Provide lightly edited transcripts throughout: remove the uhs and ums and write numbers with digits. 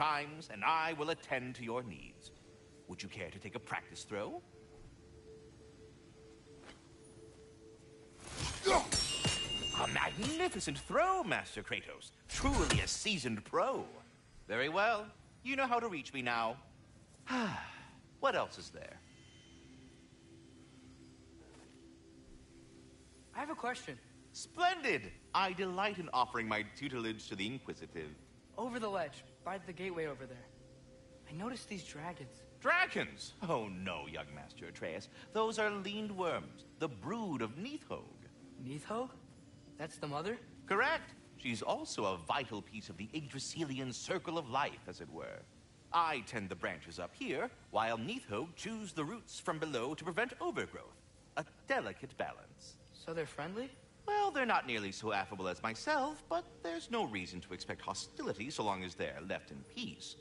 times, and I will attend to your needs. Would you care to take a practice throw? A magnificent throw, Master Kratos. Truly a seasoned pro. Very well. You know how to reach me now. What else is there? I have a question. Splendid! I delight in offering my tutelage to the inquisitive. Over the ledge, by the gateway over there. I noticed these dragons. Dragons? Oh no, young Master Atreus. Those are leaned worms, the brood of Neithog. Neithog? That's the mother? Correct. She's also a vital piece of the Yggdrasilian circle of life, as it were. I tend the branches up here, while Neithog chews the roots from below to prevent overgrowth. A delicate balance. So they're friendly? Well, they're not nearly so affable as myself, but there's no reason to expect hostility so long as they're left in peace.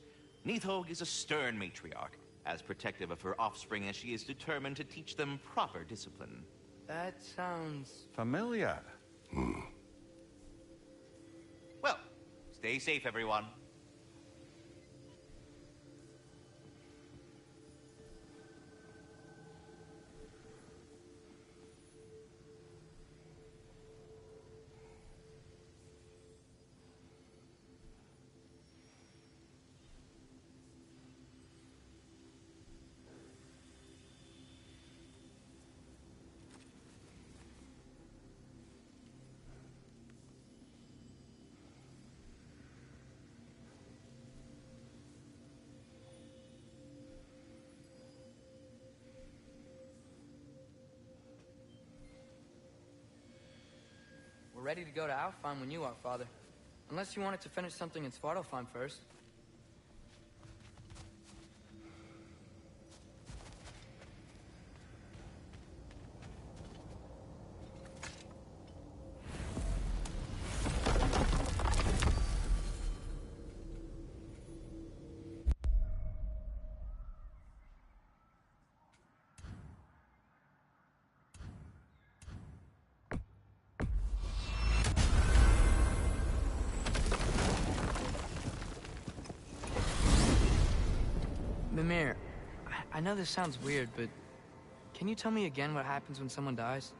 Neithog is a stern matriarch, as protective of her offspring as she is determined to teach them proper discipline. That sounds... familiar. Well, stay safe, everyone. We're ready to go to Alfheim when you are, Father. Unless you wanted to finish something in Svartalfheim first. Mimir, I know this sounds weird, but can you tell me again what happens when someone dies?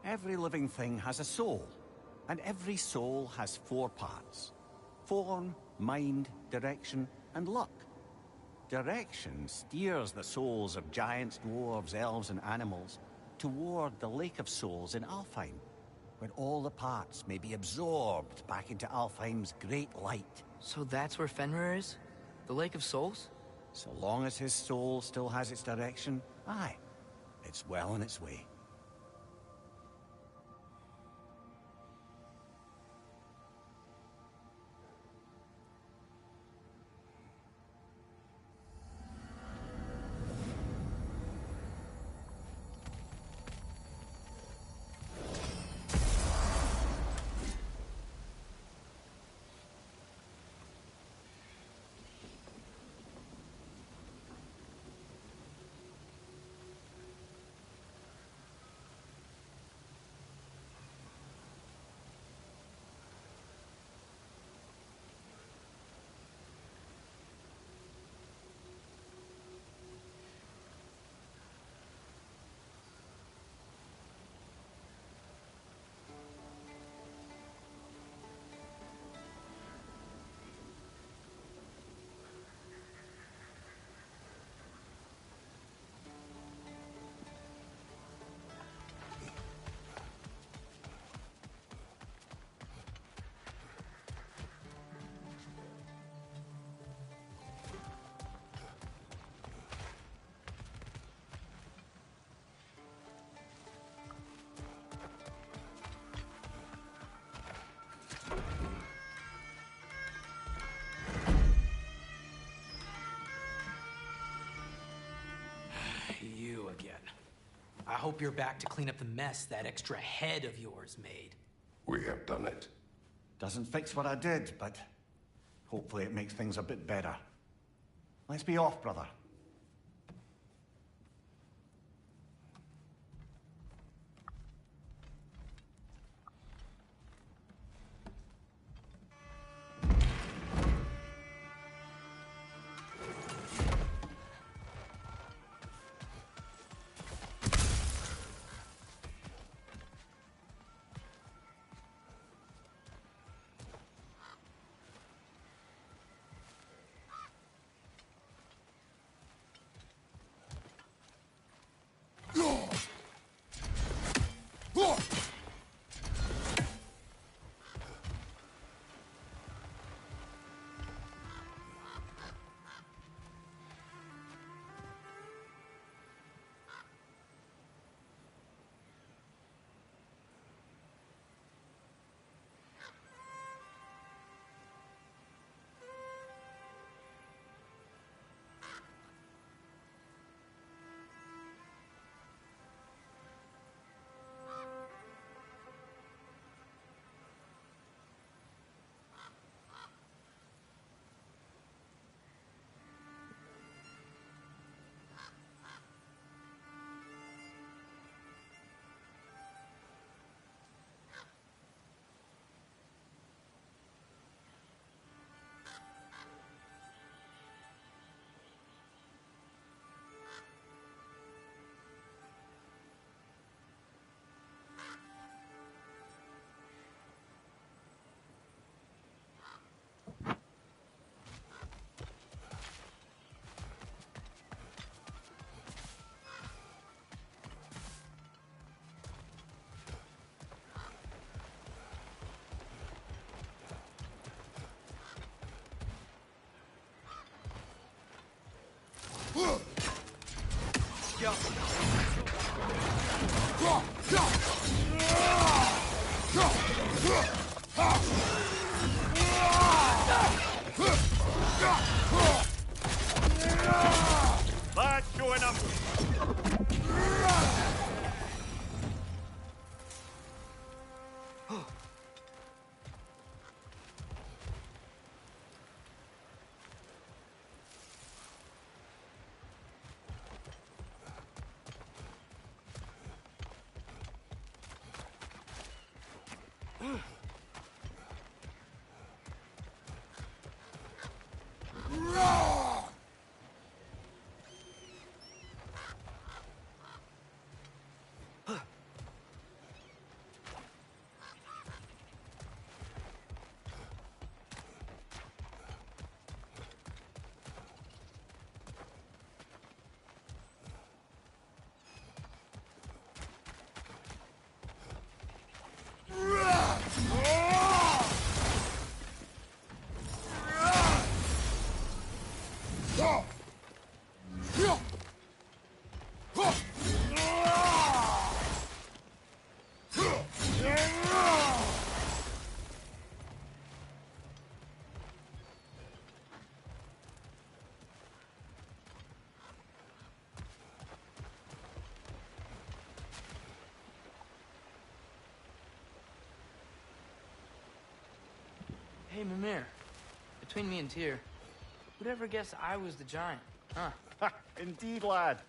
Every living thing has a soul, and every soul has 4 parts. Form, mind, direction, and luck. Direction steers the souls of giants, dwarves, elves, and animals toward the Lake of Souls in Alfheim, where all the parts may be absorbed back into Alfheim's great light. So that's where Fenrir is? The Lake of Souls? So long as his soul still has its direction, aye, it's well on its way. You again. I hope you're back to clean up the mess that extra head of yours made. We have done it. Doesn't fix what I did, but hopefully it makes things a bit better. Let's be off, brother. That's showing up. Hey, Mimir. Between me and Tyr, who'd ever guess I was the giant, huh? Indeed, lad.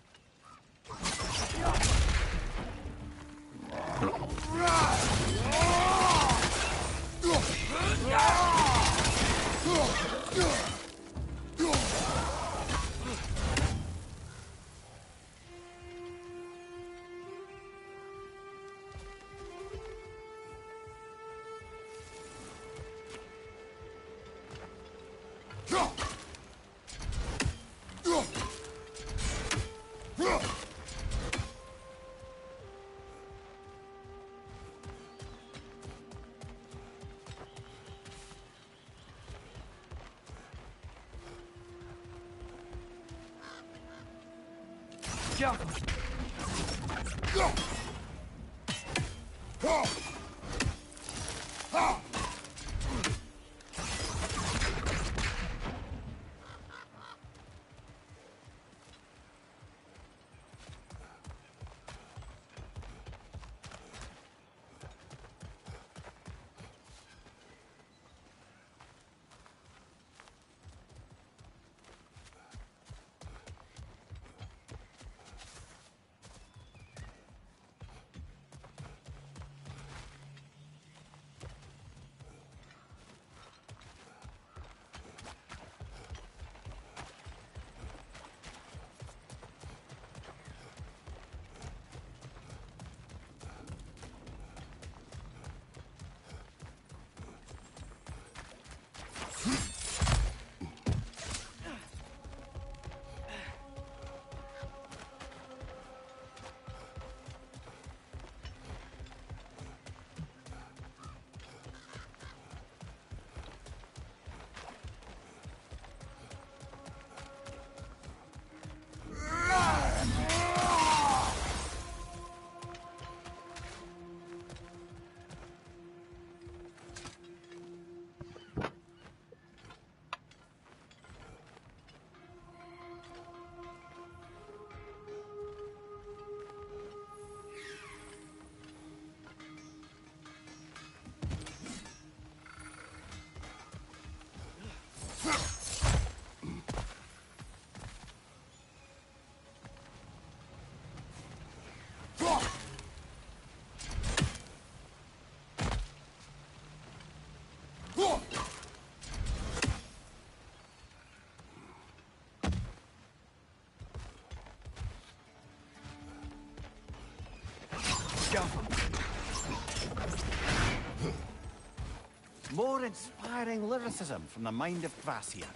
More inspiring lyricism from the mind of Gracia.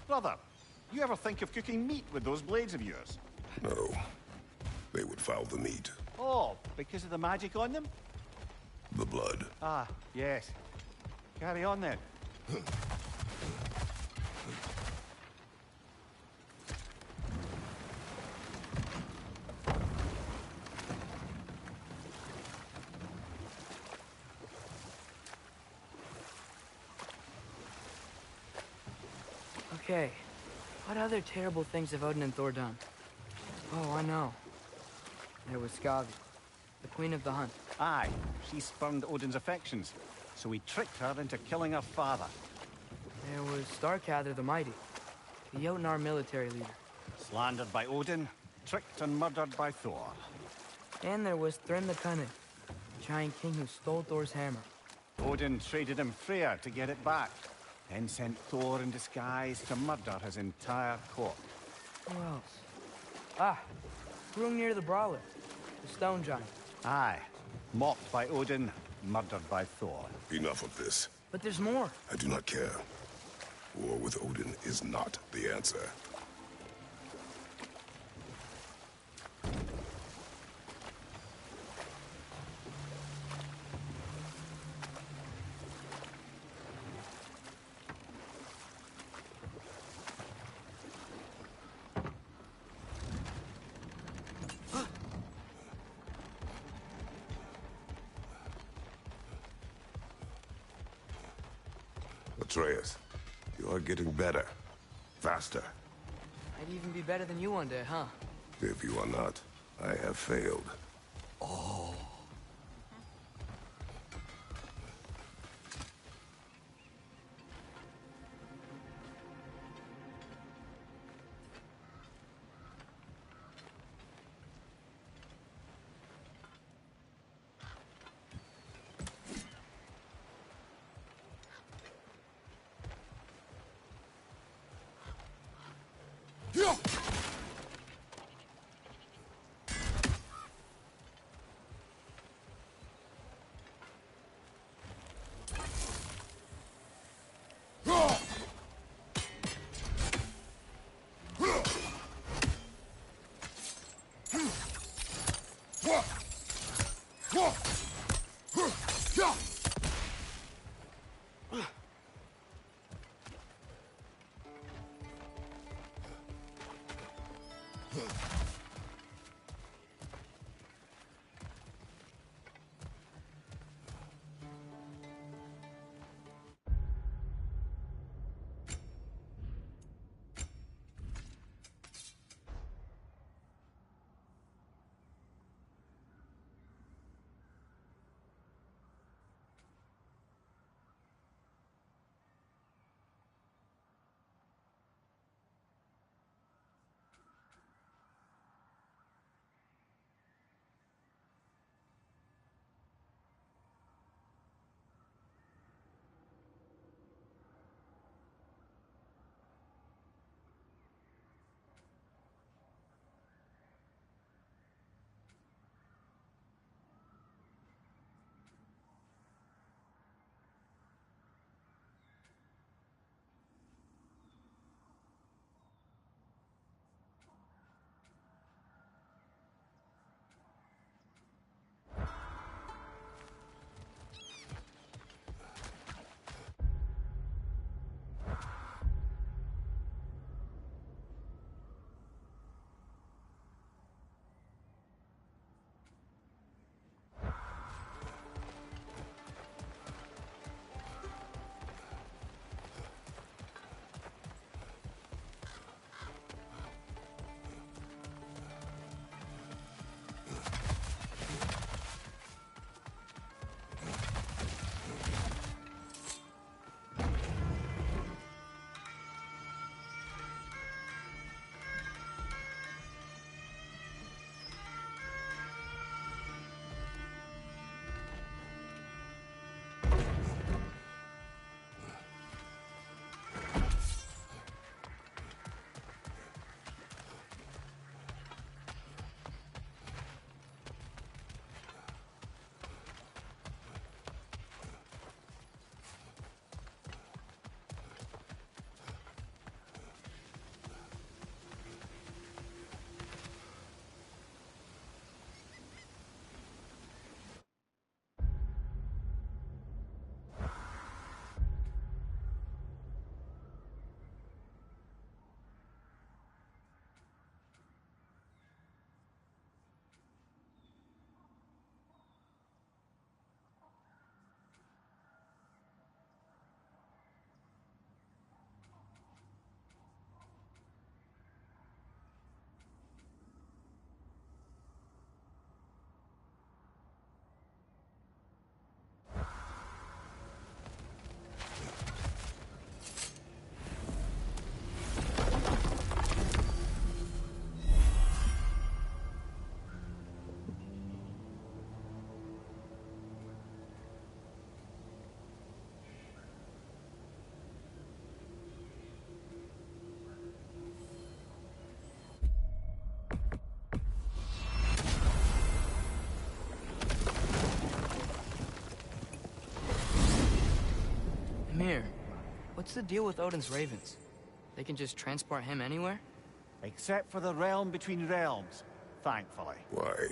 Brother, you ever think of cooking meat with those blades of yours? No. They would foul the meat. Oh, because of the magic on them? The blood. Ah, yes. Carry on then. Okay, what other terrible things have Odin and Thor done? Oh, I know. There was Skavi, the queen of the hunt. Aye, she spurned Odin's affections, so he tricked her into killing her father. There was Starkather the Mighty, the Jotnar military leader. Slandered by Odin, tricked and murdered by Thor. And there was Thrym the Cunning, the giant king who stole Thor's hammer. Odin traded him Freya to get it back, then sent Thor in disguise to murder his entire court. Who else? Ah, Hrungnir the Brawler, the stone giant. Aye, mocked by Odin, murdered by Thor. Enough of this. But there's more. I do not care. War with Odin is not the answer. Atreus, you are getting better. Faster. I'd even be better than you one day, huh? If you are not, I have failed. the deal with Odin's ravens? They can just transport him anywhere? Except for the realm between realms, thankfully. Why?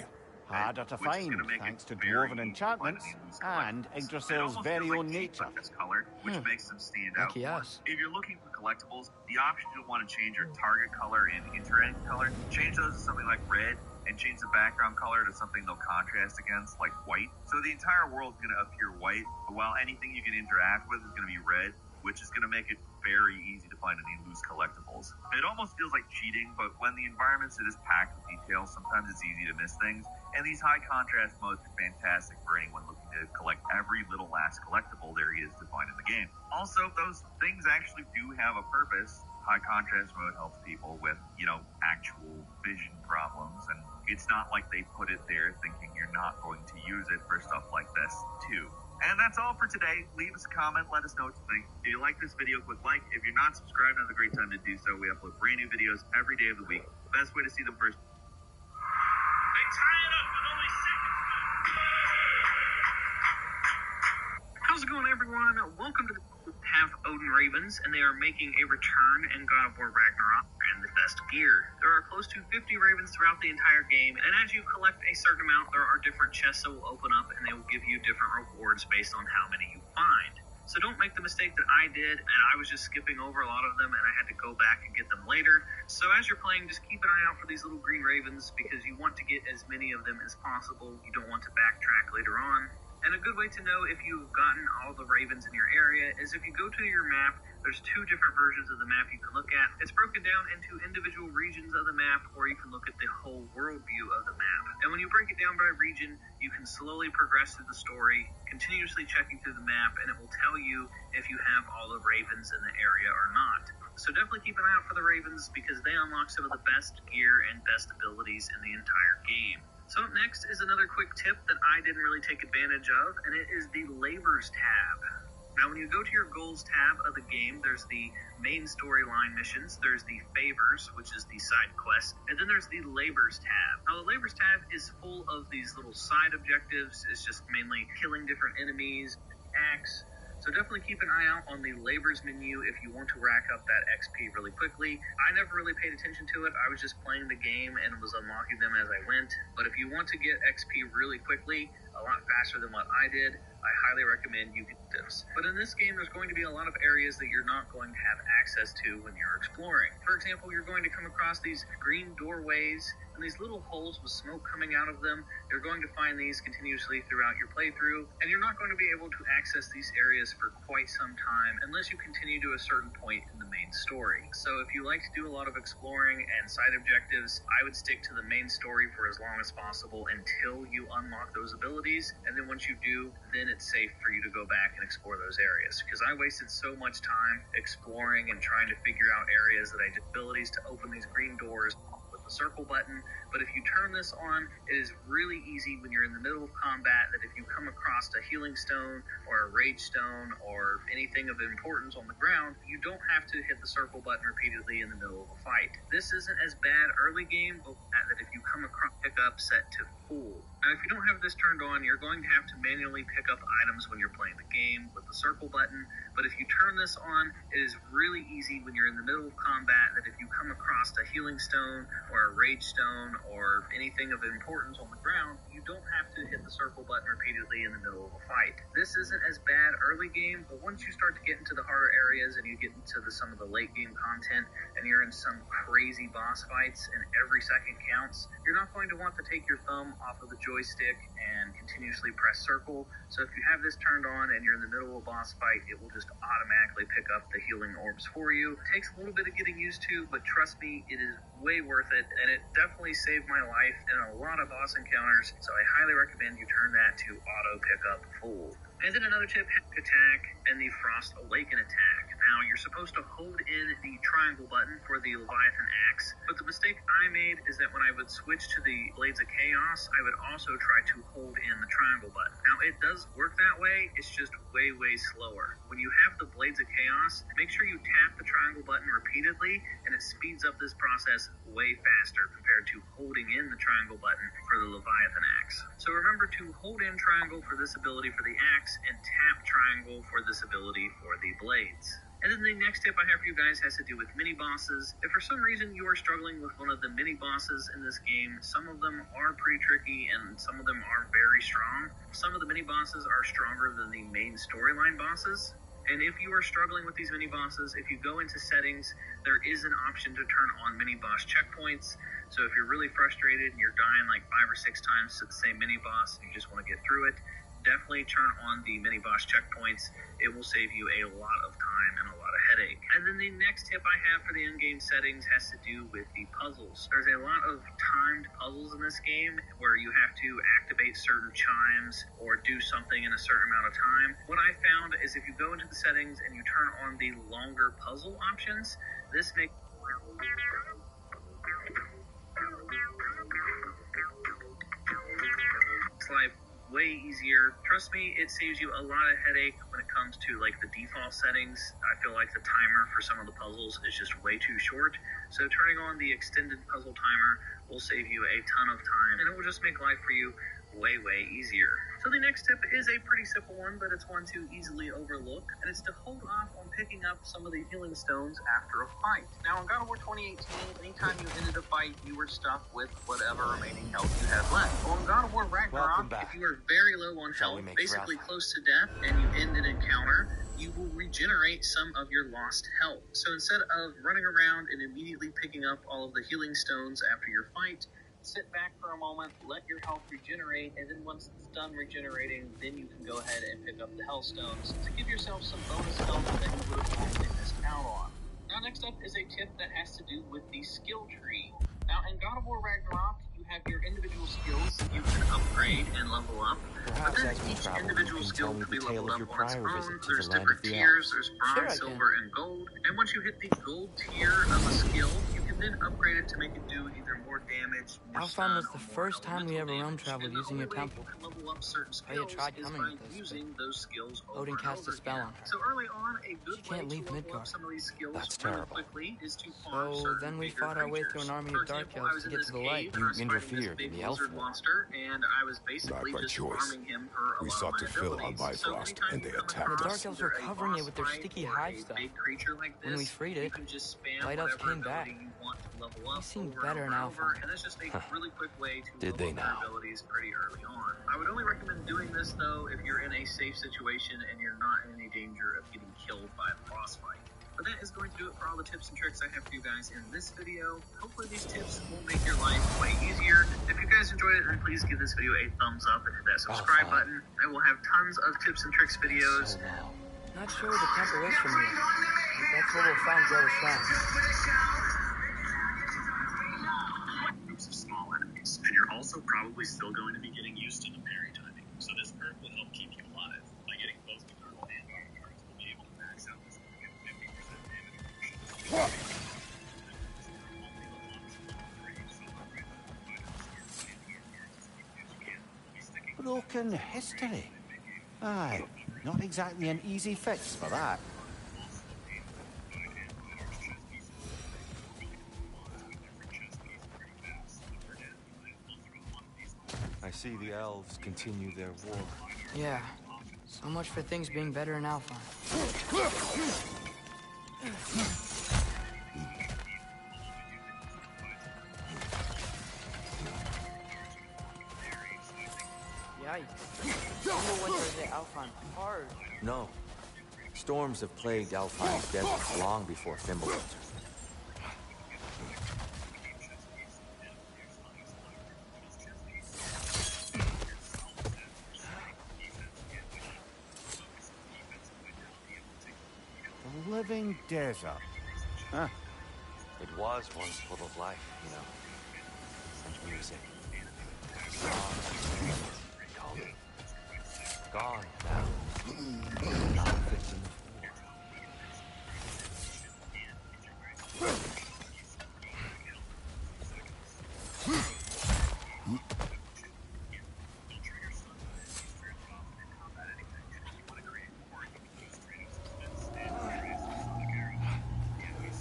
Harder to find, thanks to dwarven enchantments and Yggdrasil's very own nature. This color, which makes them stand out. Lucky us. If you're looking for collectibles, the options you'll want to change your target color and interact color. Change those to something like red, and change the background color to something they'll contrast against, like white. So the entire world's going to appear white, while anything you can interact with is going to be red, which is going to make it very easy to find any loose collectibles. It almost feels like cheating, but when the environment is packed with details, sometimes it's easy to miss things. And these high contrast modes are fantastic for anyone looking to collect every little last collectible there is to find in the game. Also, those things actually do have a purpose. High contrast mode helps people with, actual vision problems, and it's not like they put it there thinking you're not going to use it for stuff like this too. And that's all for today. Leave us a comment, let us know what you think. If you like this video, click like. If you're not subscribed, now's a great time to do so. We upload brand new videos every day of the week. Best way to see them first. They tie it up with only seconds left. How's it going, everyone? Welcome to the have Odin Ravens, and they are making a return in God of War Ragnarok and the best gear. There are close to 50 Ravens throughout the entire game, and as you collect a certain amount, there are different chests that will open up, and they will give you different rewards based on how many you find. So don't make the mistake that I did, and I was just skipping over a lot of them, and I had to go back and get them later. So as you're playing, just keep an eye out for these little green Ravens, because you want to get as many of them as possible. You don't want to backtrack later on. And a good way to know if you've gotten all the Ravens in your area is if you go to your map, there's two different versions of the map you can look at. It's broken down into individual regions of the map, or you can look at the whole world view of the map. And when you break it down by region, you can slowly progress through the story, continuously checking through the map, and it will tell you if you have all the Ravens in the area or not. So definitely keep an eye out for the Ravens, because they unlock some of the best gear and best abilities in the entire game. So up next is another quick tip that I didn't really take advantage of, and it is the Labors tab. Now when you go to your Goals tab of the game, there's the main storyline missions, there's the Favors, which is the side quest, and then there's the Labors tab. Now the Labors tab is full of these little side objectives. It's just mainly killing different enemies, acts. So definitely keep an eye out on the Labors menu if you want to rack up that XP really quickly. I never really paid attention to it. I was just playing the game and was unlocking them as I went. But if you want to get XP really quickly, a lot faster than what I did, I highly recommend you get this. But in this game, there's going to be a lot of areas that you're not going to have access to when you're exploring. For example, you're going to come across these green doorways and these little holes with smoke coming out of them. You're going to find these continuously throughout your playthrough, and you're not going to be able to access these areas for quite some time unless you continue to a certain point in the main story. So if you like to do a lot of exploring and side objectives, I would stick to the main story for as long as possible until you unlock those abilities, and then once you do, then it's safe for you to go back and explore those areas. Because I wasted so much time exploring and trying to figure out areas that I did abilities to open these green doors with the circle button. But if you turn this on, it is really easy when you're in the middle of combat that if you come across a healing stone or a rage stone or anything of importance on the ground, you don't have to hit the circle button repeatedly in the middle of a fight. This isn't as bad early game, but that if you come across pick up set to full. Now if you don't have this turned on, you're going to have to manually pick up items when you're playing the game with the circle button. But if you turn this on, it is really easy when you're in the middle of combat that if you come across a healing stone or a rage stone or anything of importance on the ground, you don't have to hit the circle button repeatedly in the middle of a fight. This isn't as bad early game, but once you start to get into the harder areas and you get into some of the late game content and you're in some crazy boss fights and every second counts, you're not going to want to take your thumb off of the joystick and continuously press circle. So if you have this turned on and you're in the middle of a boss fight, it will just automatically pick up the healing orbs for you. It takes a little bit of getting used to, but trust me, it is way worth it, and it definitely saved my life in a lot of boss encounters, so I highly recommend you turn that to auto pickup full. And then another tip, attack and the Frost Awaken attack. Now, you're supposed to hold in the triangle button for the Leviathan axe, but the mistake I made is that when I would switch to the Blades of Chaos, I would also try to hold in the triangle button. Now, it does work that way, it's just way, way slower. When you have the Blades of Chaos, make sure you tap the triangle button repeatedly, and it speeds up this process way faster compared to holding in the triangle button for the Leviathan axe. So remember to hold in triangle for this ability for the axe, and tap triangle for this ability for the blades. And then the next tip I have for you guys has to do with mini bosses. If for some reason you are struggling with one of the mini bosses in this game, some of them are pretty tricky and some of them are very strong. Some of the mini bosses are stronger than the main storyline bosses. And if you are struggling with these mini bosses, if you go into settings, there is an option to turn on mini boss checkpoints. So if you're really frustrated and you're dying like 5 or 6 times to the same mini boss and you just want to get through it, definitely turn on the mini boss checkpoints. It will save you a lot of time and a lot of headache. And then the next tip I have for the in-game settings has to do with the puzzles. There's a lot of timed puzzles in this game where you have to activate certain chimes or do something in a certain amount of time. What I found is if you go into the settings and you turn on the longer puzzle options, this makes life way easier. Trust me, it saves you a lot of headache when it comes to like the default settings. I feel like the timer for some of the puzzles is just way too short. So turning on the extended puzzle timer will save you a ton of time and it will just make life for you way easier. So the next tip is a pretty simple one, but it's one to easily overlook, and it's to hold off on picking up some of the healing stones after a fight. Now in God of War 2018, anytime you ended a fight, you were stuck with whatever remaining health you had left. Well, in God of War Ragnarok, if you are very low on health, basically close to death, and you end an encounter, you will regenerate some of your lost health. So instead of running around and immediately picking up all of the healing stones after your fight, sit back for a moment, let your health regenerate, and then once it's done regenerating, then you can go ahead and pick up the health stones to give yourself some bonus health that you would have normally missed out on. Now next up is a tip that has to do with the skill tree. Now in God of War Ragnarok, you have your individual skills that you can upgrade and level up. But then each individual skill can be leveled up on its own. There's different tiers, there's bronze, silver, and gold. And once you hit the gold tier of a skill, you can then upgrade it to make it do either more damage, more Alphon was stun, the or more first time we ever elemental realm damage. traveled And the using a only way temple. you can level up certain I had skills tried is coming by with us, using those skills over Odin and cast a over spell again. on her. So early on, a good She way can't to leave level up Midgard. some of these skills That's really terrible. quickly is to farm So certain then we bigger fought our way through creatures. an army For of dark example, I elves was to in get this to the cave light. and I was fighting this interfered big in the elf lizard war. monster, and I was basically Not by just choice. farming him for a We lot sought of to my fill our abilities. So Bifrost, anytime and you they come attacked The across dark us. elves either were a covering it boss with their fight sticky or hive a stuff. big creature like When we this, freed you it, can just spam light elves whatever came back. ability you want to level up seemed over better and in over, Alphon. and that's just a really quick way to Did they level up now? your abilities pretty early on. I would only recommend doing this though if you're in a safe situation and you're not in any danger of getting killed by a boss fight. But that is going to do it for all the tips and tricks I have for you guys in this video. Hopefully these tips will make your life way easier. If you guys enjoyed it, then please give this video a thumbs up and hit that subscribe button. I will have tons of tips and tricks videos. Not sure where the temple is from here. But that's where we'll find Joe's shrine. Groups of small enemies. And you're also probably still going to be getting used to the parry timing. So this perk will help keep you alive. By getting both the turtle and guard cards, we'll be able to max out this perk at 50% damage. Broken history. Aye, not exactly an easy fix for that. I see the elves continue their war. Yeah. So much for things being better in Alphon. Yikes. Winter hit Alphon hard. No. Storms have plagued Alphon's deserts long before Fimbulwinter. A living desert. Huh. It was once full of life, you know. And music. Gone now. Not a victim of war.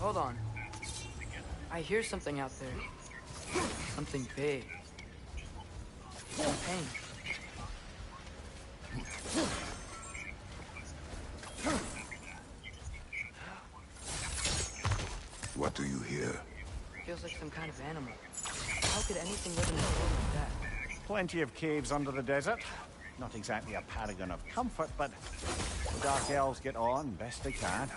Hold on. I hear something out there. Something big. Some pain. What do you hear? Feels like some kind of animal. How could anything live in a world like that? Plenty of caves under the desert. Not exactly a paragon of comfort, but the Dark Elves get on best they can.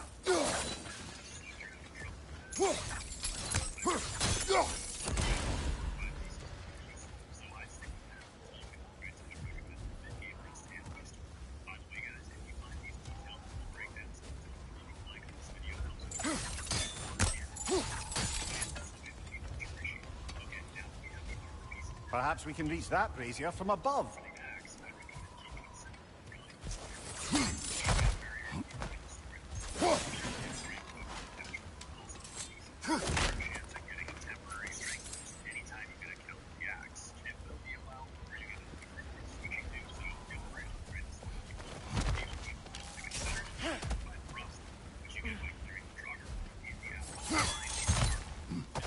Perhaps we can reach that brazier from above.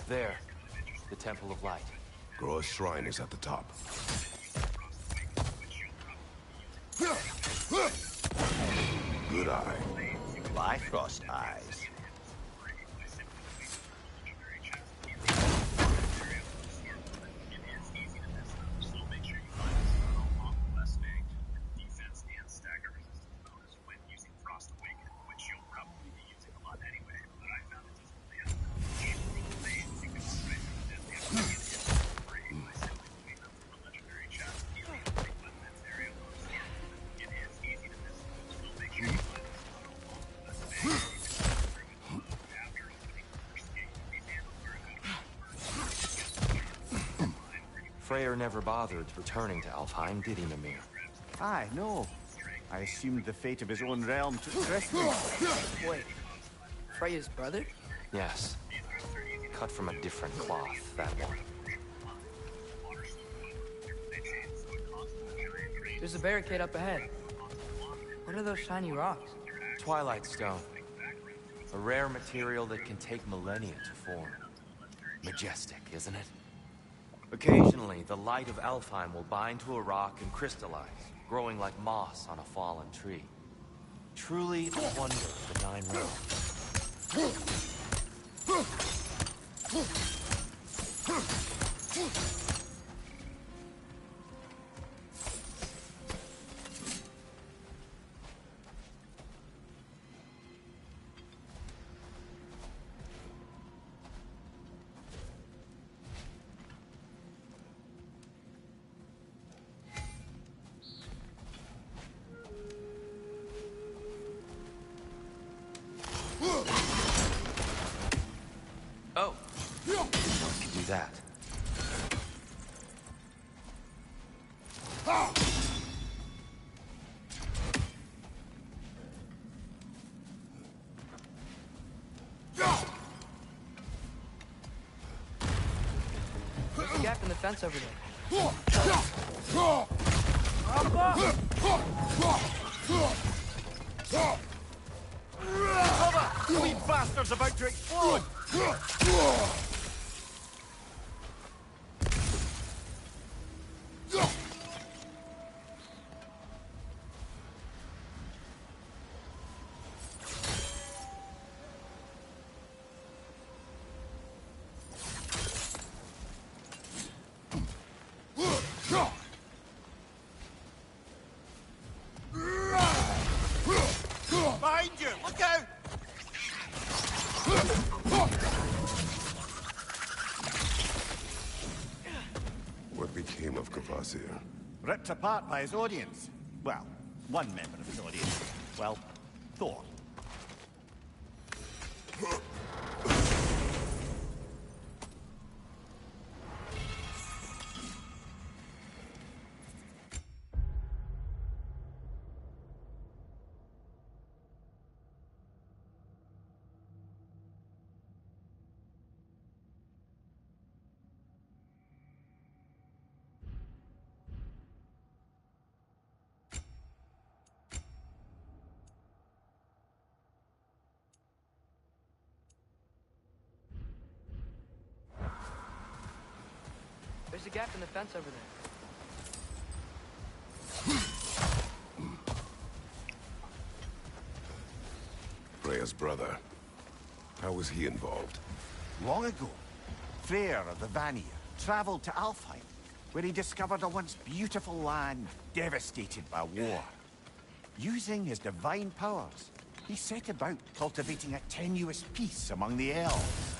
There, the Temple of Light. Groa's shrine is at the top. Good eye. Bifrost eyes. Freyr never bothered returning to Alfheim, did he, Mimir? Aye, no. I assumed the fate of his own realm took precedence. Wait, Freya's brother? Yes. Cut from a different cloth, that one. There's a barricade up ahead. What are those shiny rocks? Twilight Stone. A rare material that can take millennia to form. Majestic, isn't it? Occasionally, the light of Alfheim will bind to a rock and crystallize, growing like moss on a fallen tree. Truly a wonder of the Nine Realms. Oh, no one can do that. There's a gap in the fence over there. Sweet bastard's about to explode! Behind you! Look out! What became of Kvasir? Ripped apart by his audience. Well, one member of his audience. Well, Thor. There's a gap in the fence over there. Freya's brother. How was he involved? Long ago, Freyr of the Vanir traveled to Alfheim, where he discovered a once beautiful land devastated by war. Using his divine powers, he set about cultivating a tenuous peace among the elves.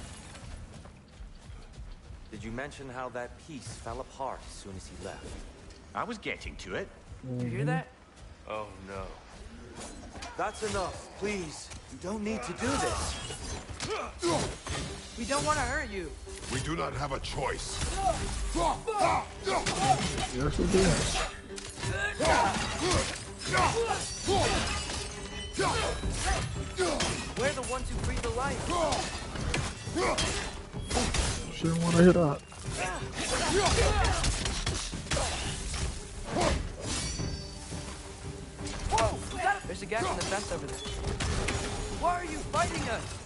Did you mention how that piece fell apart as soon as he left? I was getting to it. You hear that? Oh no. That's enough, please. You don't need to do this. We don't want to hurt you. We do not have a choice. Yes, we do. We're the ones who breathe the life. Shouldn't want to hit up. Whoa! There's a gap in the fence over there. Why are you fighting us?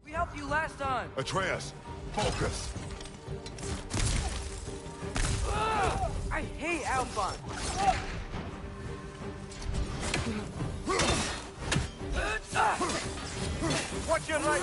We helped you last time. Atreus, focus. I hate Alphon. Watch your right!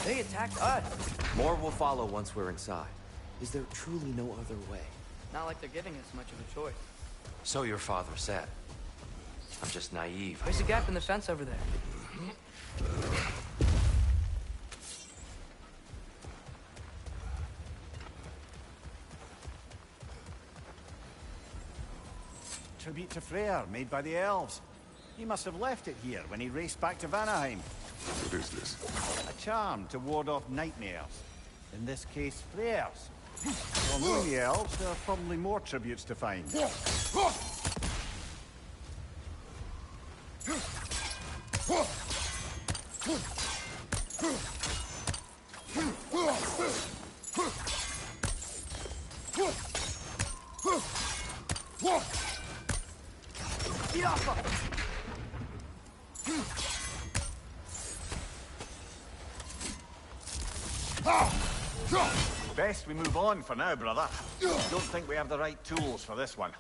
They attacked us. More will follow once we're inside. Is there truly no other way? Not like they're giving us much of a choice. So your father said. I'm just naive. There's a gap in the fence over there. Tribute to Freyr, made by the elves. He must have left it here when he raced back to Vanaheim. What is this? A charm to ward off nightmares. In this case, Freyr's. Well, knowing the elves, there are probably more tributes to find. Best we move on for now, brother. Don't think we have the right tools for this one.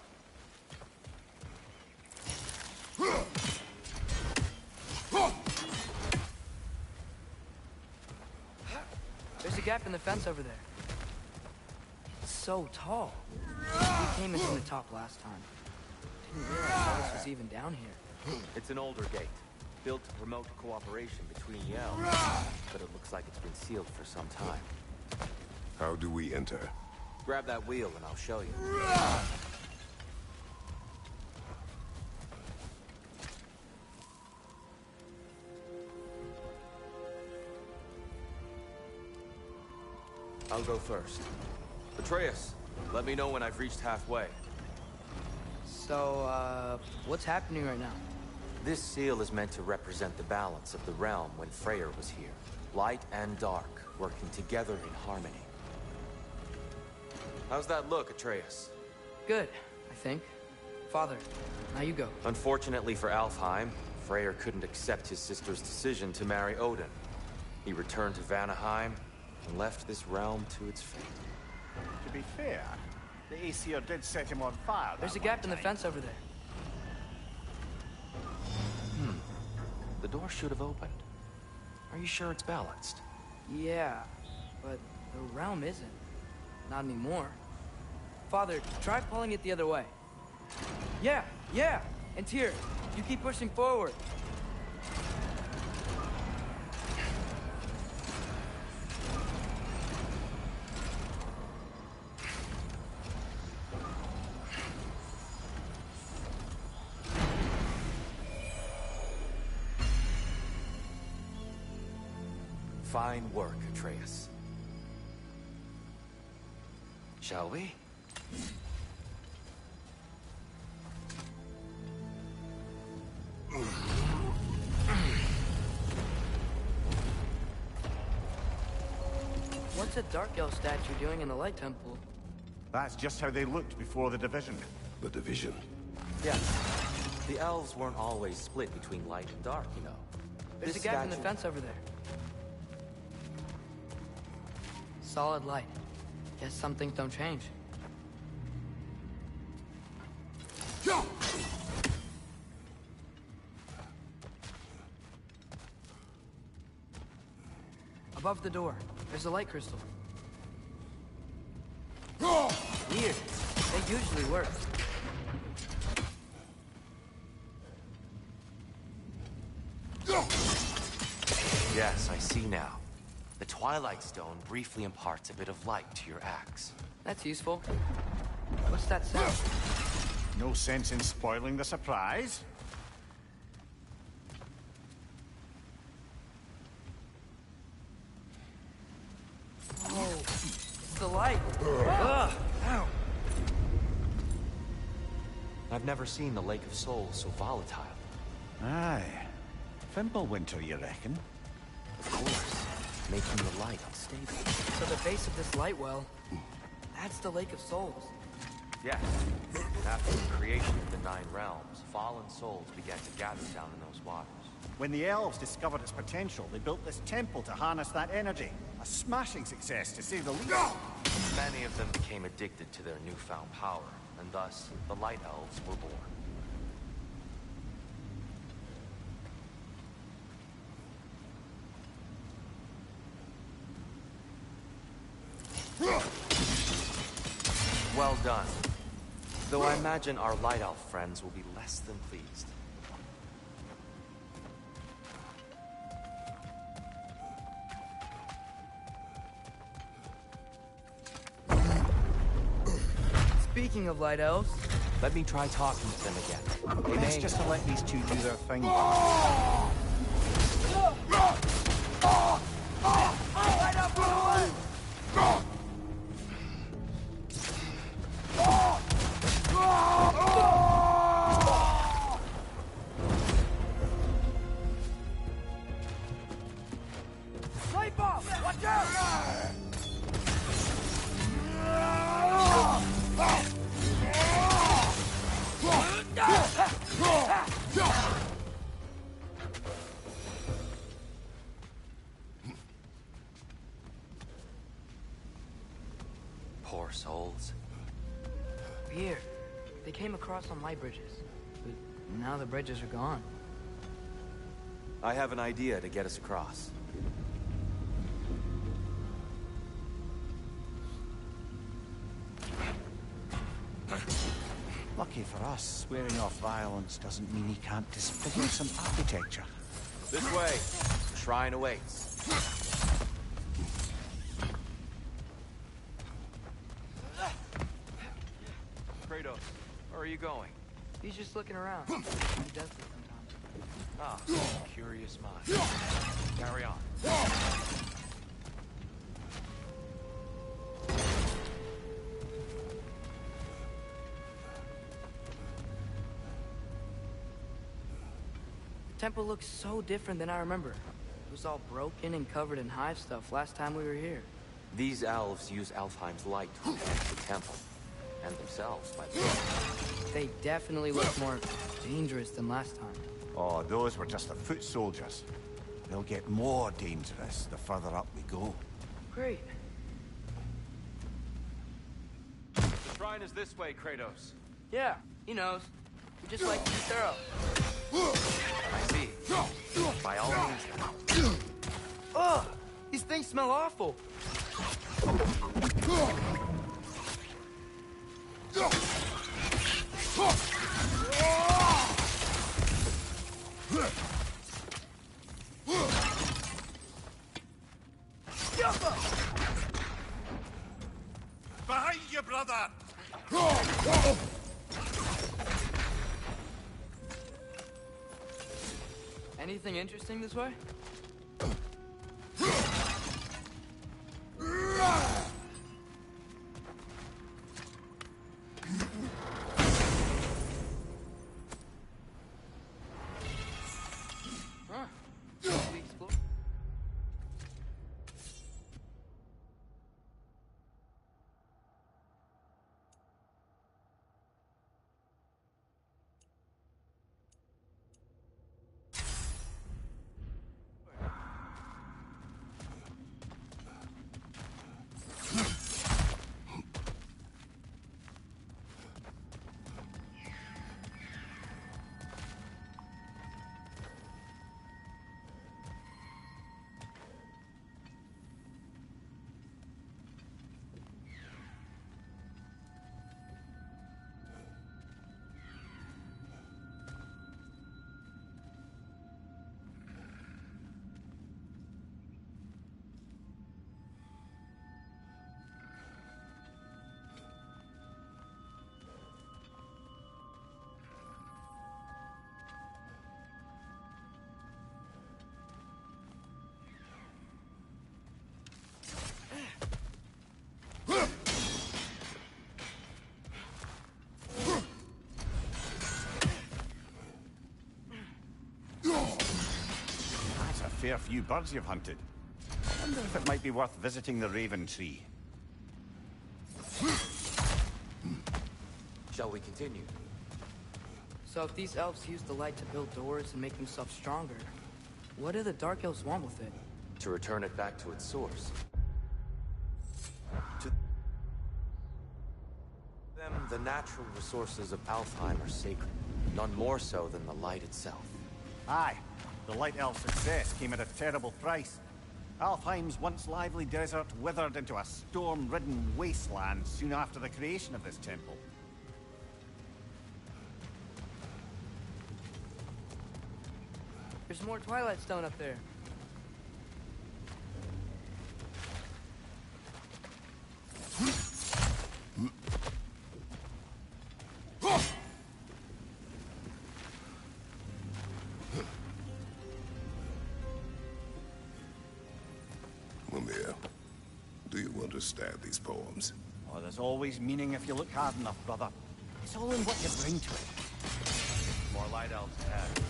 There's a gap in the fence over there. It's so tall. We came in from the top last time. Didn't realize all this was even down here. It's an older gate, built to promote cooperation between the elves, but it looks like it's been sealed for some time. How do we enter? Grab that wheel and I'll show you. I'll go first. Atreus, let me know when I've reached halfway. So, what's happening right now? This seal is meant to represent the balance of the realm when Freyr was here. Light and dark, working together in harmony. How's that look, Atreus? Good, I think. Father, now you go. Unfortunately for Alfheim, Freyr couldn't accept his sister's decision to marry Odin. He returned to Vanaheim and left this realm to its fate. To be fair, the Aesir did set him on fire. There's a gap in the fence over there. The door should have opened. Are you sure it's balanced? Yeah, but the realm isn't. Not anymore. Father, try pulling it the other way. Yeah! And Tyr, you keep pushing forward. Fine work, Atreus. Shall we? What's a Dark Elf statue doing in the Light Temple? That's just how they looked before the division. The division. Yes. The elves weren't always split between light and dark, you know. There's a gap in the fence over there. Solid light. Guess some things don't change. Above the door, there's a light crystal. Weird. They usually work. Yes, I see now. The Twilight Stone briefly imparts a bit of light to your axe. That's useful. What's that sound? No sense in spoiling the surprise. Oh, it's the light. Ugh. Ow. I've never seen the Lake of Souls so volatile. Aye. Fimbulwinter, you reckon? Of course. Making the light unstable. So the base of this light well, that's the Lake of Souls. Yes. After the creation of the Nine Realms, fallen souls began to gather down in those waters. When the elves discovered its potential, they built this temple to harness that energy. A smashing success, to say the least. Many of them became addicted to their newfound power, and thus, the Light Elves were born. Well done. Though I imagine our Light Elf friends will be less than pleased. Speaking of Light Elves... Let me try talking to them again. Best just to let these two do their thing. Light up, run away! Light bomb! Watch out! Poor souls. Weird. They came across on light bridges. But now the bridges are gone. I have an idea to get us across. Lucky for us, swearing off violence doesn't mean he can't disfigure some architecture. This way. Shrine awaits. Kratos, where are you going? He's just looking around. He does this sometimes. Ah, curious mind. Carry on. The temple looks so different than I remember. It was all broken and covered in hive stuff last time we were here. These elves use Alfheim's light to protect the temple, and themselves by the way. They definitely look more dangerous than last time. Oh, those were just the foot soldiers. They'll get more dangerous the further up we go. Great. The shrine is this way, Kratos. Yeah, he knows. We just like to be thorough. I see. By all means. Ugh! These things smell awful. Behind you, brother! Anything interesting this way? Huh. Should we explore? That's a fair few birds you've hunted. I wonder if it might be worth visiting the Raven Tree. Shall we continue? So if these elves use the light to build doors and make themselves stronger, what do the Dark Elves want with it? To return it back to its source. To them, the natural resources of Alfheim are sacred, none more so than the light itself. Aye, the Light Elf success came at a terrible price. Alfheim's once lively desert withered into a storm-ridden wasteland soon after the creation of this temple. There's more Twilight Stone up there. Mimir, do you understand these poems? Oh, there's always meaning if you look hard enough, brother. It's all in what you bring to it. More light elves ahead.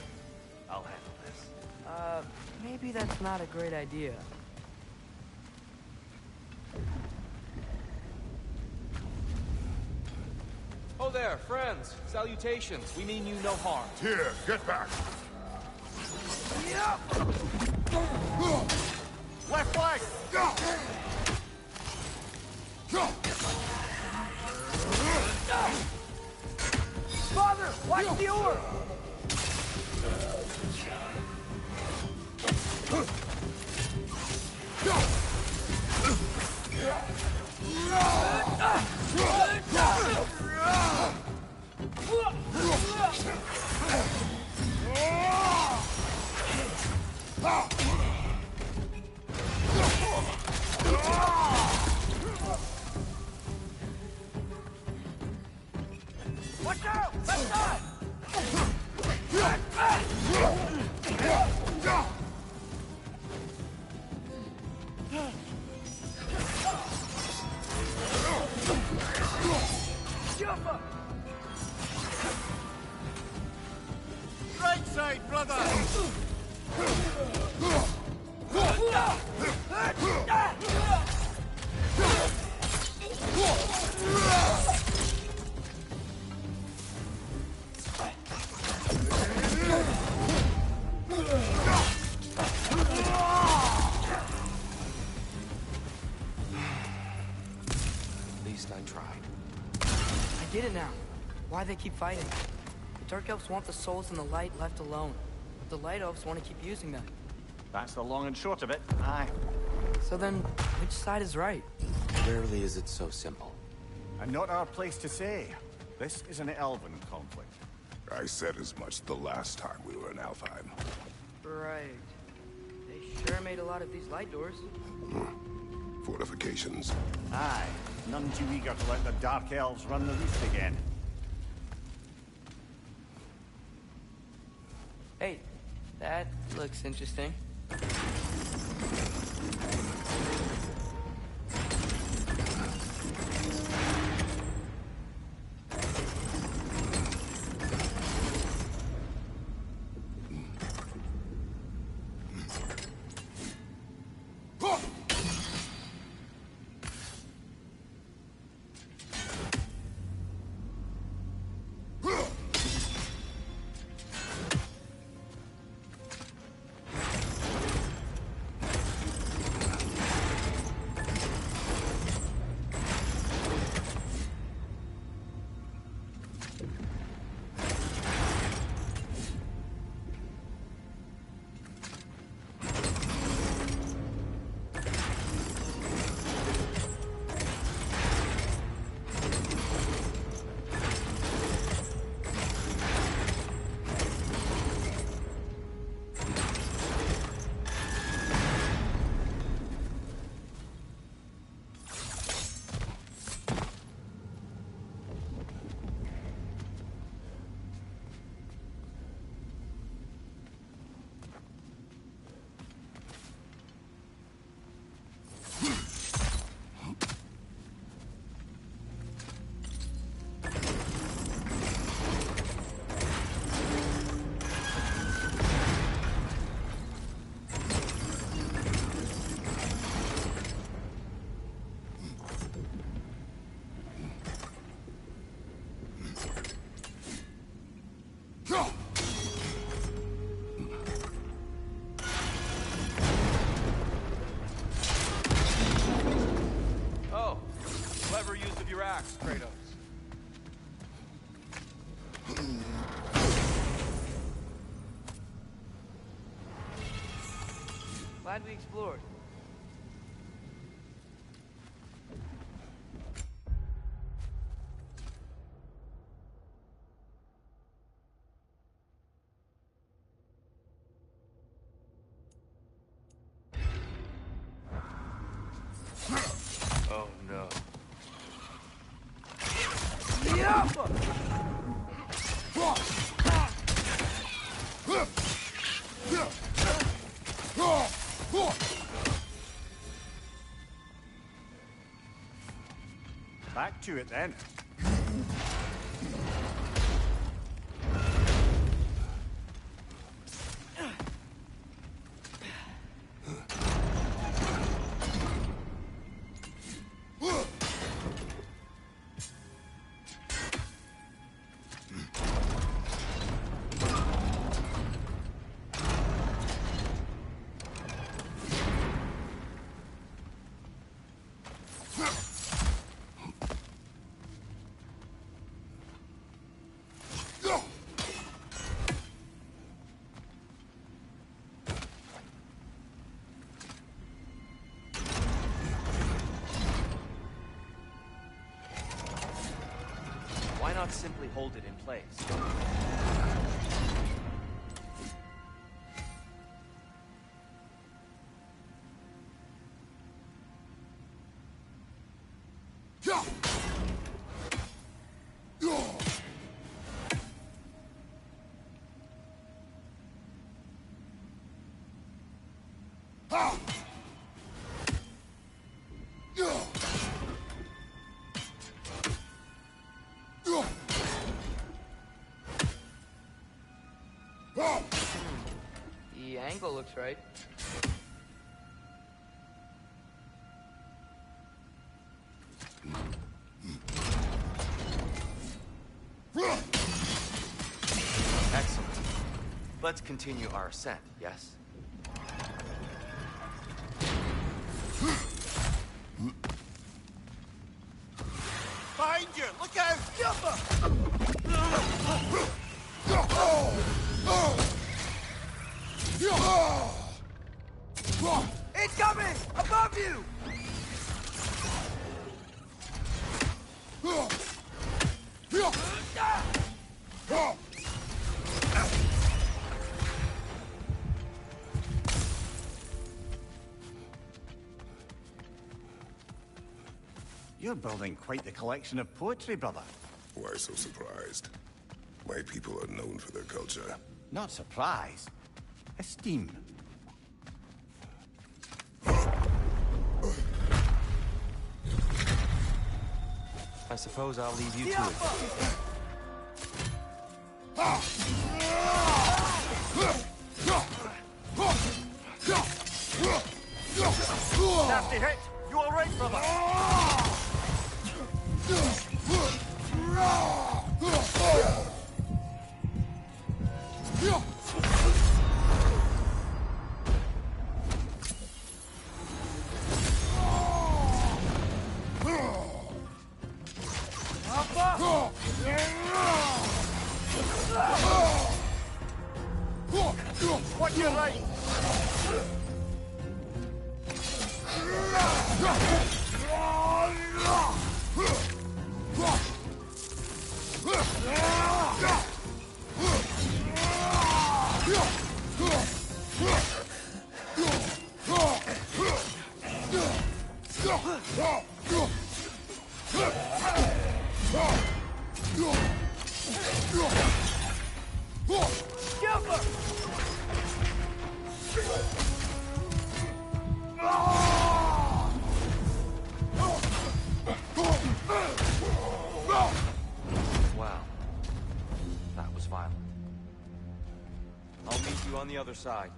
I'll handle this. Maybe that's not a great idea. Oh there, friends. Salutations. We mean you no harm. Here, get back! Left flank! Father, watch the orb! Watch out! Left side! Jump up! Right side, brother! I get it now. Why they keep fighting. The Dark Elves want the souls in the light left alone. But the Light Elves want to keep using them. That's the long and short of it. Aye. So then, which side is right? Rarely is it so simple. And not our place to say. This is an elven conflict. I said as much the last time we were in Alfheim. Right. They sure made a lot of these light doors. Fortifications. Aye. None too eager to let the Dark Elves run the roost again. Hey, that looks interesting. Oh, clever use of your axe, Kratos. Glad we explored. Oh no. Back to it then. Why not simply hold it in place? The angle looks right. Let's continue our ascent, yes? Behind you! Look out! Incoming! Above you! You're building quite the collection of poetry, brother. Why so surprised? My people are known for their culture. Not surprise. Esteem. I suppose I'll leave you to it. Nasty hit! You alright, brother? Watch your right! Wow. That was violent. I'll meet you on the other side.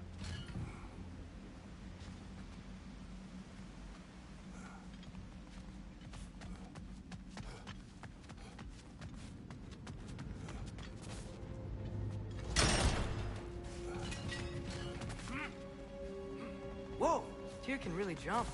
Whoa! Tyr can really jump.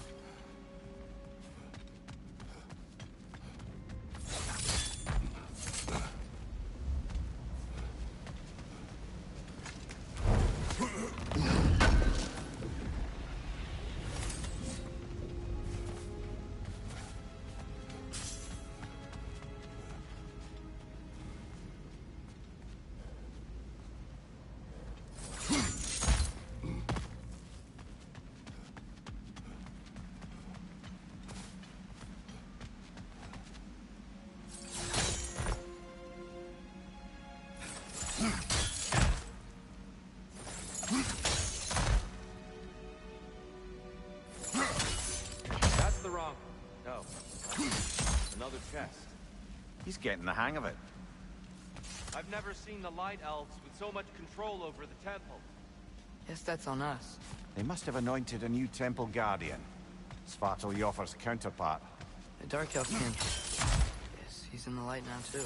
That's the wrong... No. Another chest. He's getting the hang of it. I've never seen the Light Elves with so much control over the temple. Guess that's on us. They must have anointed a new temple guardian. Svartal Yoffer's counterpart. The Dark Elf King. Yes, he's in the light now, too.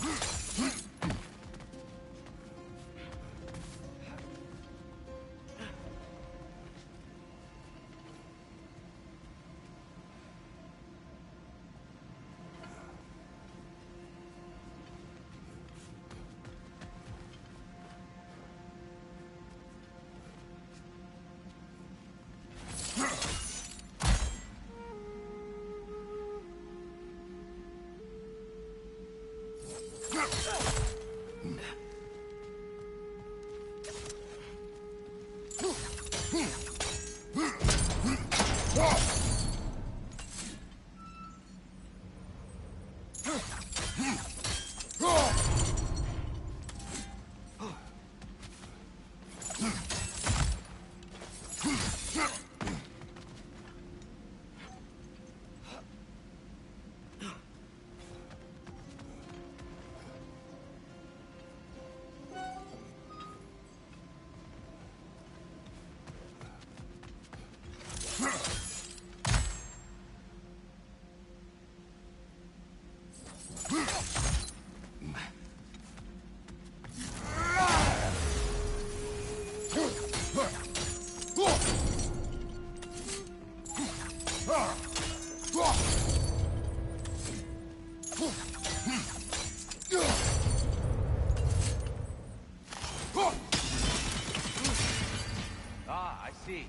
Ah, I see.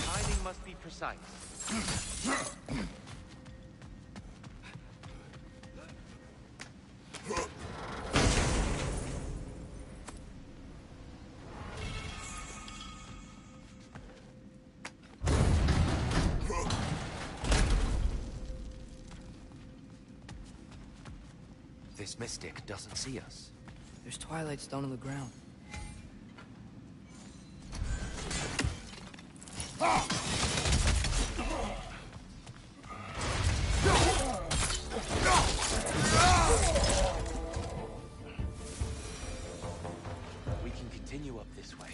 Timing must be precise. This mystic doesn't see us. There's twilight stone on the ground. We can continue up this way.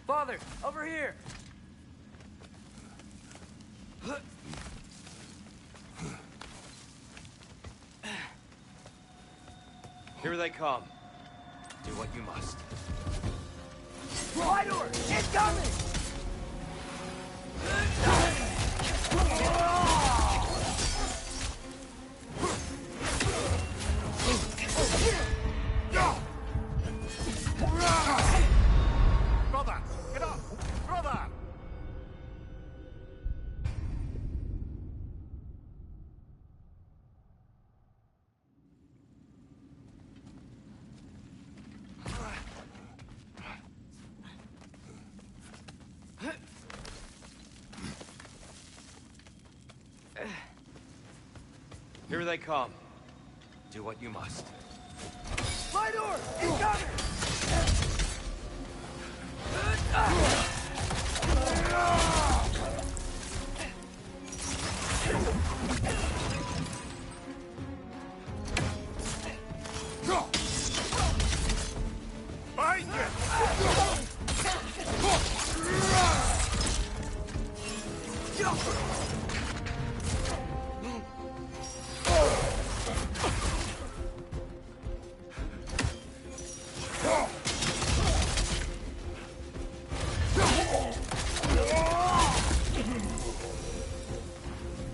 Father, over here! Here they come. Do what you must. Fly door! Incoming! Brother! Get up! Brother! Here they come. Do what you must. Fly door! Incoming! Behind you!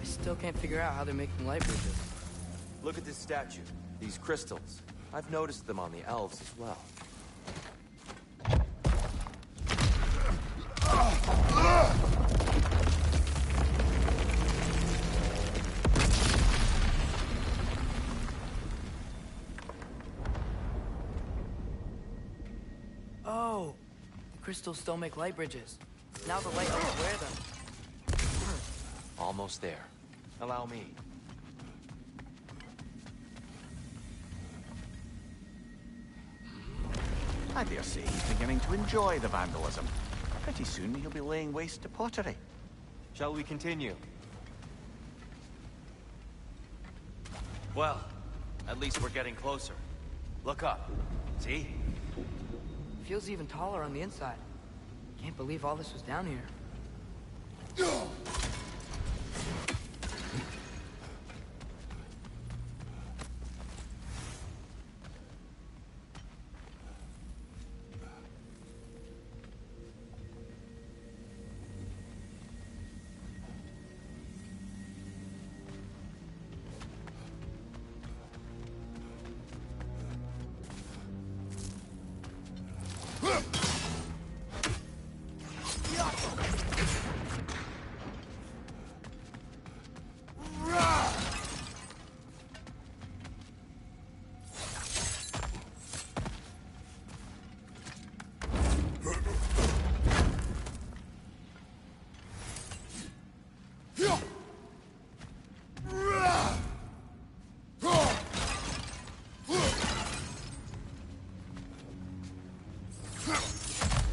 I still can't figure out how they're making light bridges. Look at this statue. These crystals. I've noticed them on the elves as well. Oh, the crystals still make light bridges. Now the light elves wear them. Almost there. Allow me. I dare say he's beginning to enjoy the vandalism. Pretty soon he'll be laying waste to pottery. Shall we continue? Well, at least we're getting closer. Look up. See? Feels even taller on the inside. Can't believe all this was down here.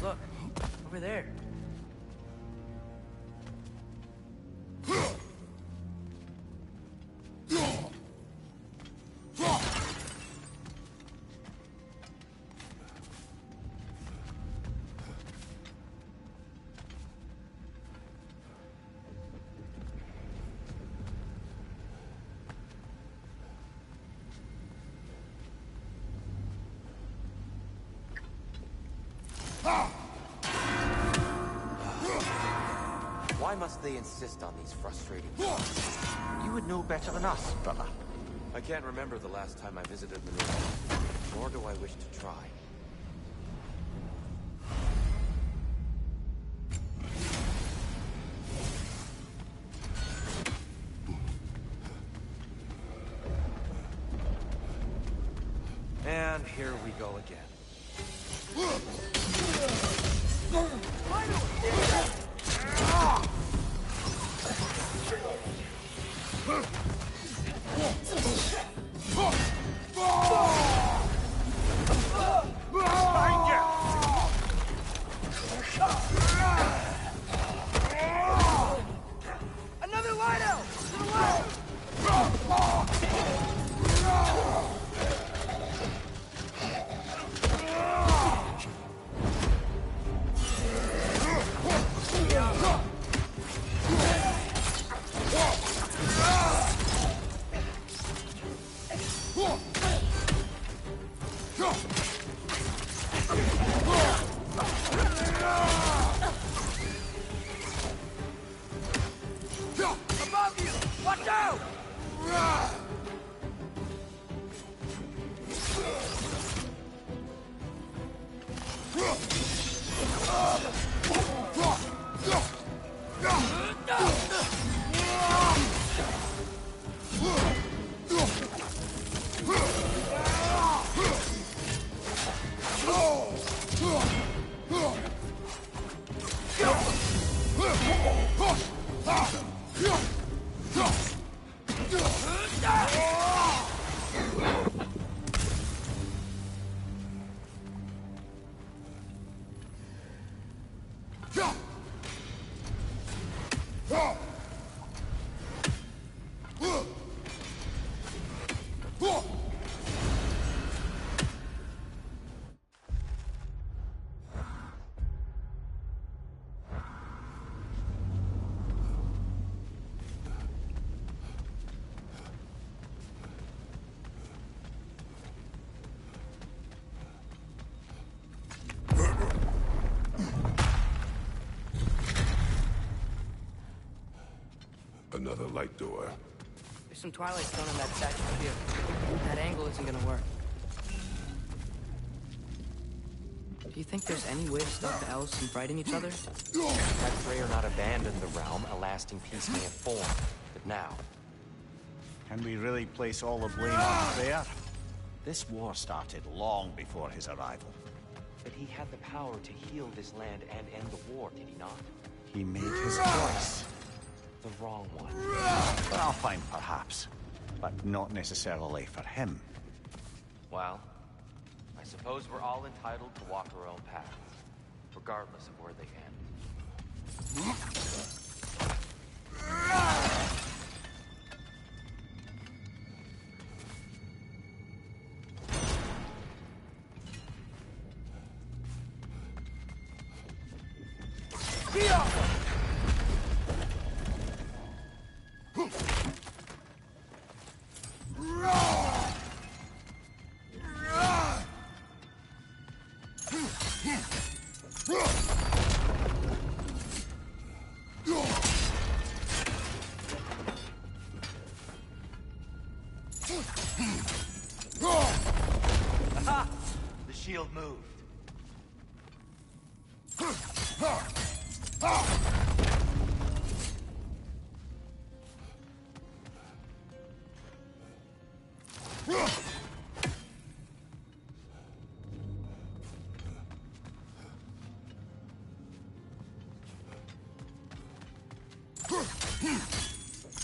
Look, over there. Why must they insist on these frustrating... You would know better than us, brother. I can't remember the last time I visited the North, nor do I wish to try. And here we go again. Another light out! To the left! Above you! Watch out! Another light door. There's some Twilight Stone on that statue here. That angle isn't gonna work. Do you think there's any way to stop the elves from fighting each other? Had Freyr not abandoned the realm, a lasting peace may have formed. But now... Can we really place all the blame on Freyr? This war started long before his arrival. But he had the power to heal this land and end the war, did he not? He made his choice. The wrong one. For Alfheim, perhaps. But not necessarily for him. Well, I suppose we're all entitled to walk our own paths, regardless of where they end. Aha! The shield moved.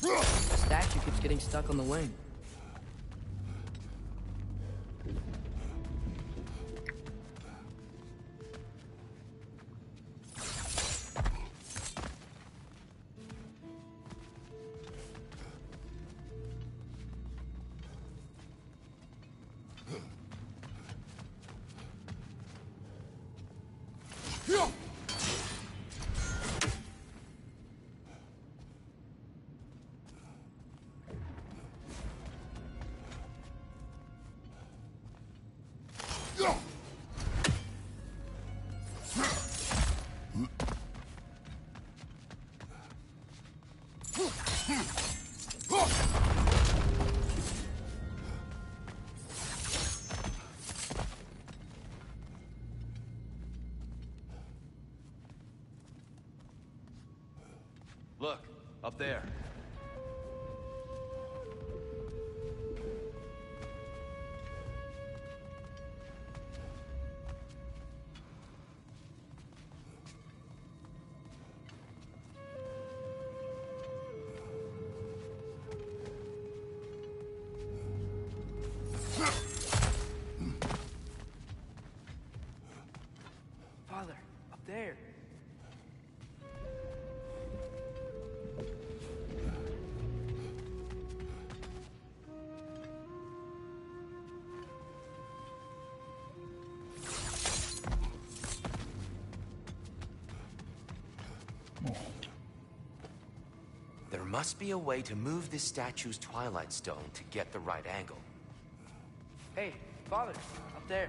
The statue keeps getting stuck on the wing. Look, up there. Father, up there. There must be a way to move this statue's Twilight Stone to get the right angle. Hey, Father, up there.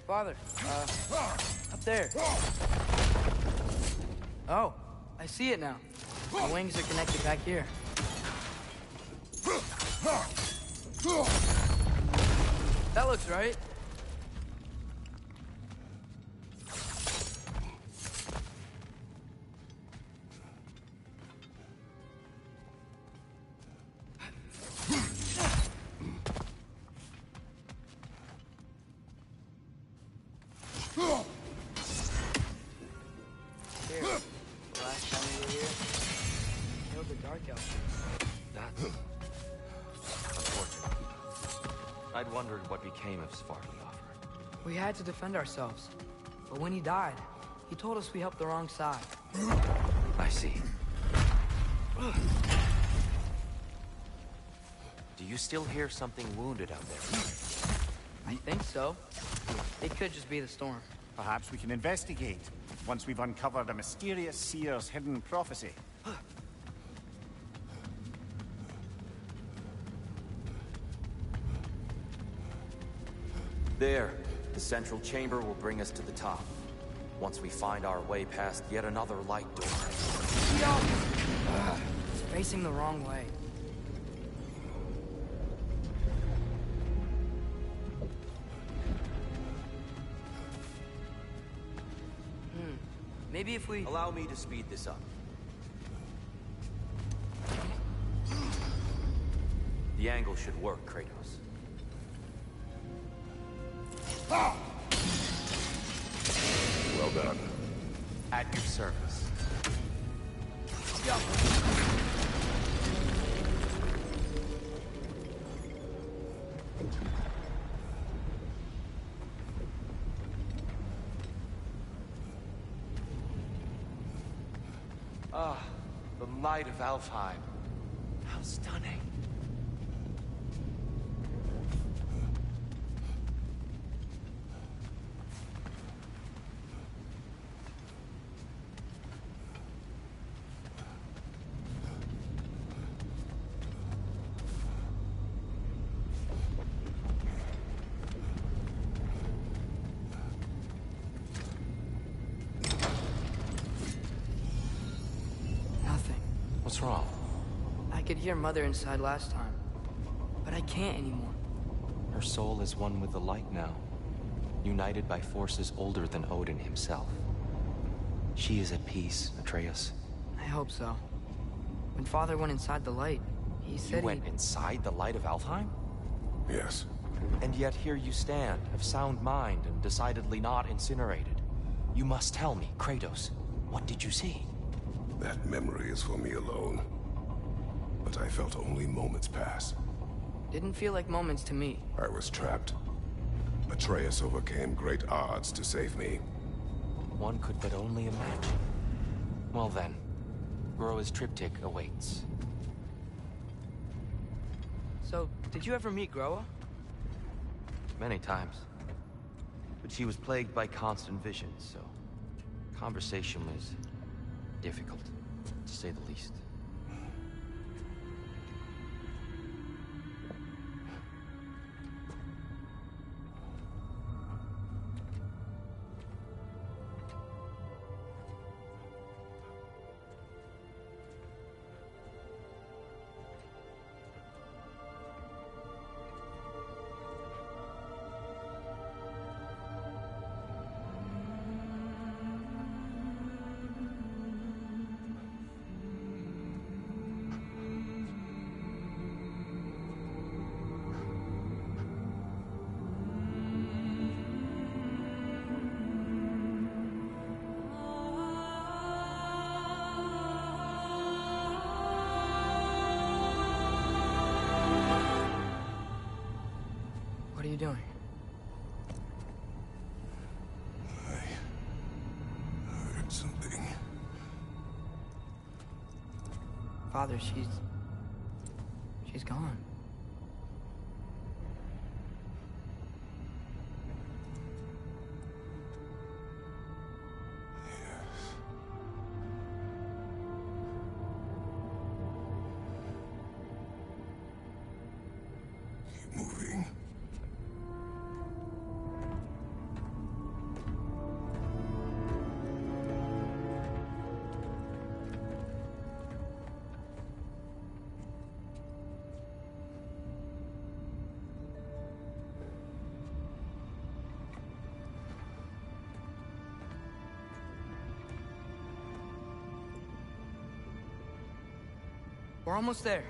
Father, up there. Oh, I see it now. The wings are connected back here. That looks right. I'd wondered what became of Svartalfheim. We had to defend ourselves. But when he died, he told us we helped the wrong side. I see. Do you still hear something wounded out there? I think so. It could just be the storm. Perhaps we can investigate, once we've uncovered a mysterious seer's hidden prophecy. There. The central chamber will bring us to the top. Once we find our way past yet another light door. It's facing the wrong way. Maybe if we... Allow me to speed this up. The angle should work, Kratos. Well done. At your service. Ah, the light of Alfheim. How stunning. What's wrong? I could hear Mother inside last time, but I can't anymore. Her soul is one with the light now, united by forces older than Odin himself. She is at peace, Atreus. I hope so. When Father went inside the light, he said You went inside the light of Alfheim? Yes. And yet here you stand, of sound mind and decidedly not incinerated. You must tell me, Kratos, what did you see? That memory is for me alone. But I felt only moments pass. Didn't feel like moments to me. I was trapped. Atreus overcame great odds to save me. One could but only imagine. Well then, Groa's triptych awaits. So, did you ever meet Groa? Many times. But she was plagued by constant visions, so conversation was difficult, to say the least. doing? I heard something. Father, she's gone. Keep moving. We're almost there.